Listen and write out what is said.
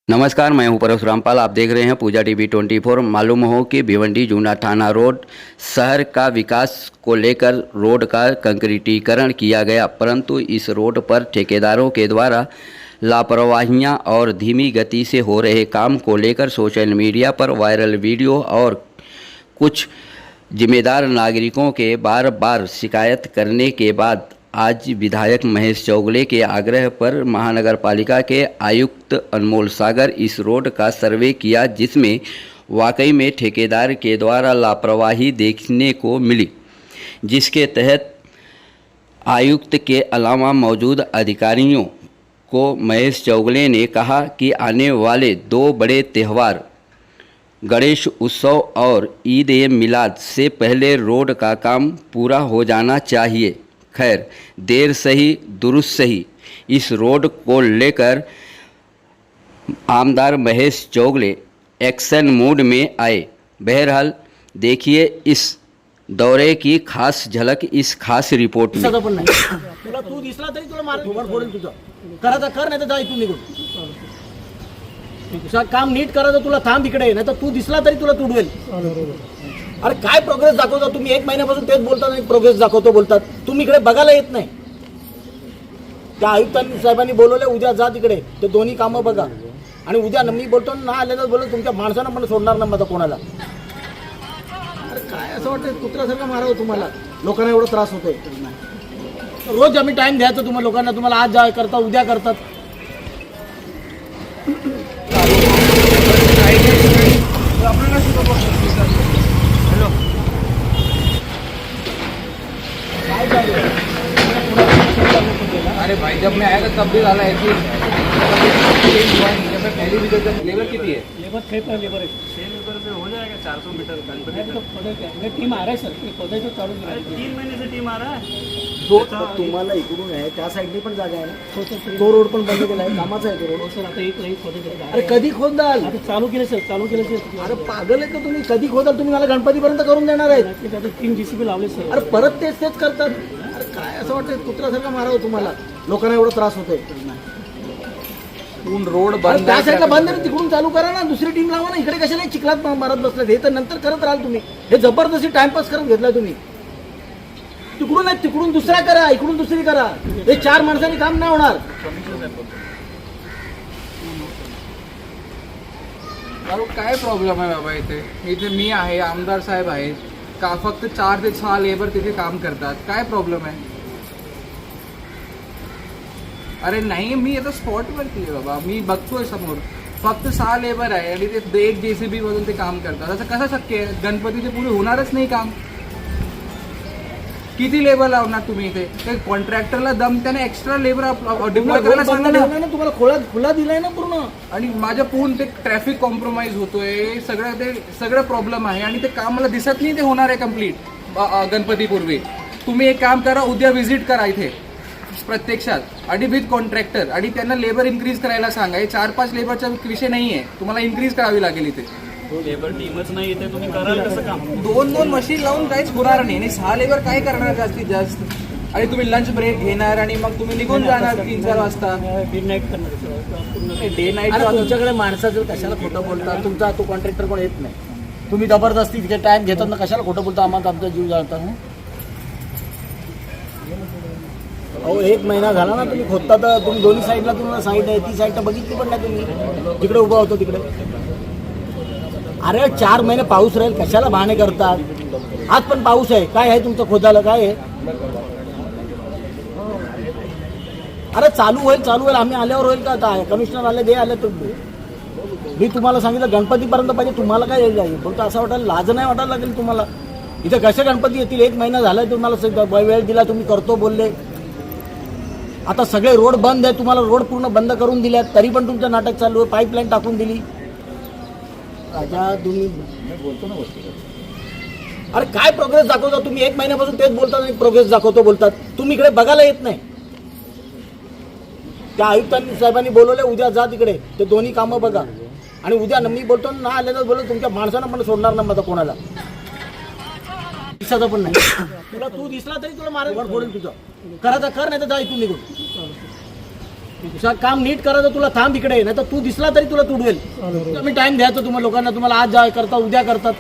नमस्कार, मैं हूं परस रामपाल। आप देख रहे हैं पूजा टीवी 24। मालूम हो कि भिवंडी जूना थाना रोड शहर का विकास को लेकर रोड का कंक्रीटीकरण किया गया, परंतु इस रोड पर ठेकेदारों के द्वारा लापरवाहियां और धीमी गति से हो रहे काम को लेकर सोशल मीडिया पर वायरल वीडियो और कुछ जिम्मेदार नागरिकों के बार बार शिकायत करने के बाद आज विधायक महेश चौगले के आग्रह पर महानगर पालिका के आयुक्त अनमोल सागर इस रोड का सर्वे किया, जिसमें वाकई में ठेकेदार के द्वारा लापरवाही देखने को मिली, जिसके तहत आयुक्त के अलावा मौजूद अधिकारियों को महेश चौगले ने कहा कि आने वाले दो बड़े त्यौहार गणेश उत्सव और ईद ए मिलाद से पहले रोड का काम पूरा हो जाना चाहिए। खैर, देर सही दुरुस्त सही, इस रोड को लेकर आमदार महेश चौगले एक्शन मूड में आए। बहरहाल देखिए इस दौरे की खास झलक इस खास रिपोर्ट में। तुला तू दिसला तरी तुला मार फोडेल तुझं. करायचं कर, नाही तर जा इथून निघून. तुझं काम नीट करायचं, तुला थांब इकडे, नाही तर तू दिसला तरी तुला तुडवेल. अरे काय प्रोग्रेस दाखवता तुम्ही? एक महिन्यापासून तेच बोलतात आणि प्रोग्रेस दाखवतो बोलतात. तुम्ही इकडे बघायला येत नाही. त्या आयुक्तांनी साहेबांनी बोलवले, उद्या जा तिकडे, ते दोन्ही कामं बघा. आणि उद्या मी बोलतो ना आलेलं बोलतो, तुमच्या माणसानं पण सोडणार नाही माझा कोणाला. अरे काय असं वाटतं कुत्र्यासारखं मारावं तुम्हाला? लोकांना एवढा त्रास होतोय. रोज आम्ही टाइम द्यायचं तुम्हाला लोकांना, तुम्हाला आज जा करता उद्या करतात. अरे भाई, जब मैं आया था तब भी डाला ऐसे जब मैं पहली भी जब लेबर कितनी है? लेबर 6 लेबर है. 6 लेबर से हो जाएगा 400 मीटर गणपति. टीम आ रहा है सर, खोदाई तो चालू 3 महीने से टीम आ रहा है. तुम्हाला इकडून आहे त्या साईडने पण जागा आहे ना, तो रोड पण बंद केला आहे, कामाचा आहे तो रोड. सर आता एक खोदाई. अरे कधी खोदाल? चालू केलं सर, चालू केलं सर. अरे पागल आहे का तुम्ही? कधी खोदाल? तुम्ही मला गणपतीपर्यंत करून देणार आहेत. 3 JCB लावले सर. अरे परत तेच करतात. अरे काय असं वाटतं कुत्र्यासारखं मारावं तुम्हाला? लोकांना एवढा त्रास होतोय. रोड बंद त्या साईडला बंद आहे, तिकडून चालू करा ना, दुसरी टीम लावा ना. इकडे कशाला चिखलात मारत बसले? हे तर नंतर करत राहाल तुम्ही. हे जबरदस्ती टाइमपास करत घेतलाय तुम्ही. तिकडून नाही, तिकडून दुसरा करा, इकडून दुसरी करा. हे 4 माणसांनी काम नाही होणार. काय प्रॉब्लेम आहे बाबा? इथे मी आहे, आमदार साहेब आहेत का? फक्त 4 ते 6 लेबर तिथे काम करतात. काय प्रॉब्लेम आहे? अरे नाही, मी आता स्पॉटवरती आहे बाबा, मी बघतोय समोर फक्त 6 लेबर आहे आणि ते 1 JCB मधून ते काम करतात. असं कसं शक्य आहे? गणपतीचे पुढे होणारच नाही काम. किती लेबर लावणार तुम्ही इथे? ते कॉन्ट्रॅक्टरला दम, त्याने एक्स्ट्रा लेबर डिप्लॉय करायला सांगा ना. तुम्हाला खुला दिलाय ना पूर्ण. आणि माझ्या पूर्ण ते ट्रॅफिक कॉम्प्रोमाइज होतोय, सगळं प्रॉब्लेम आहे आणि ते काम मला दिसत नाही ते होणार आहे कम्प्लीट गणपतीपूर्वी. तुम्ही एक काम करा, उद्या व्हिजिट करा इथे प्रत्यक्षात आणि विथ कॉन्ट्रॅक्टर, आणि त्यांना लेबर इन्क्रीज करायला सांगा. हे 4-5 लेबरचा विषय नाही आहे, तुम्हाला इन्क्रीज करावी लागेल इथे. लेबर टीमच नाही येते, तुम्ही कराल कसं काम? 2 मशीन लावून काहीच होणार नाही. आणि 6 लेबर काय करणार जास्तीत जास्त? आणि तुम्ही लंच ब्रेक घेणार आणि मग तुम्ही निघून जाणार 3-4 वाजता. डे नाईट करणार. डे नाईट तुमच्याकडे माणसाचं कशाला खोटं बोलता? तुमचा तो कॉन्ट्रॅक्टर पण येत नाही. तुम्ही जबरदस्ती तिथे टाइम घेतात ना, कशाला खोटं बोलता? आम्हाला आमचा जीव जाळतात. अहो 1 महिना झाला ना तुम्ही खोदता, तर तुम्ही दोन्ही साईडला तुम्हाला साईड आहे, ती साईड तर बघितली पण नाही तुम्ही. जिकडे उभा होतो तिकडे. अरे 4 महिने पाऊस राहील, कशाला बहाणे करतात? आज पण पाऊस आहे. काय आहे तुमचं खोदाला? काय आहे? अरे चालू होईल. आम्ही आल्यावर होईल का? आता कमिशनर आले, आले तर मी तुम्हाला सांगितलं गणपतीपर्यंत पाहिजे. तुम्हाला काय जाईल बोलतो? असं वाटायला लाज नाही वाटायला लागेल तुम्हाला? इथे कसे गणपती येतील? 1 महिना झाला तुम्हाला वेळ दिला, तुम्ही करतो बोलले. आता सगळे रोड बंद आहे, तुम्हाला रोड पूर्ण बंद करून दिल्यात, तरी पण तुमचं नाटक चालू आहे. पाईपलाईन टाकून दिली. राजा तुम्ही बोलतो ना गोष्टी. अरे काय प्रोग्रेस दाखवता तुम्ही? 1 महिन्यापासून तेच बोलतात आणि प्रोग्रेस दाखवतो बोलतात. तुम्ही इकडे बघायला येत नाही. त्या आयुक्तांनी साहेबांनी बोलवले, उद्या जा तिकडे, ते दोन्ही कामं बघा. आणि उद्या मी बोलतो ना आलेलं बोलतो, तुमच्या माणसानं पण सोडणार नाही माझा कोणाला. दिसायचं पण नाही. तुला तू दिसला तरी तुला मार फोडेल तुझं. करायचं कर, नाही तर जा इथून निघून. तुझं काम नीट करायचं, तुला थांब इकडे, नाही तर तू दिसला तरी तुला तुडवेल. मी टाइम द्यायचा तुम्हाला लोकांना, तुम्हाला आज जा करता उद्या करतात.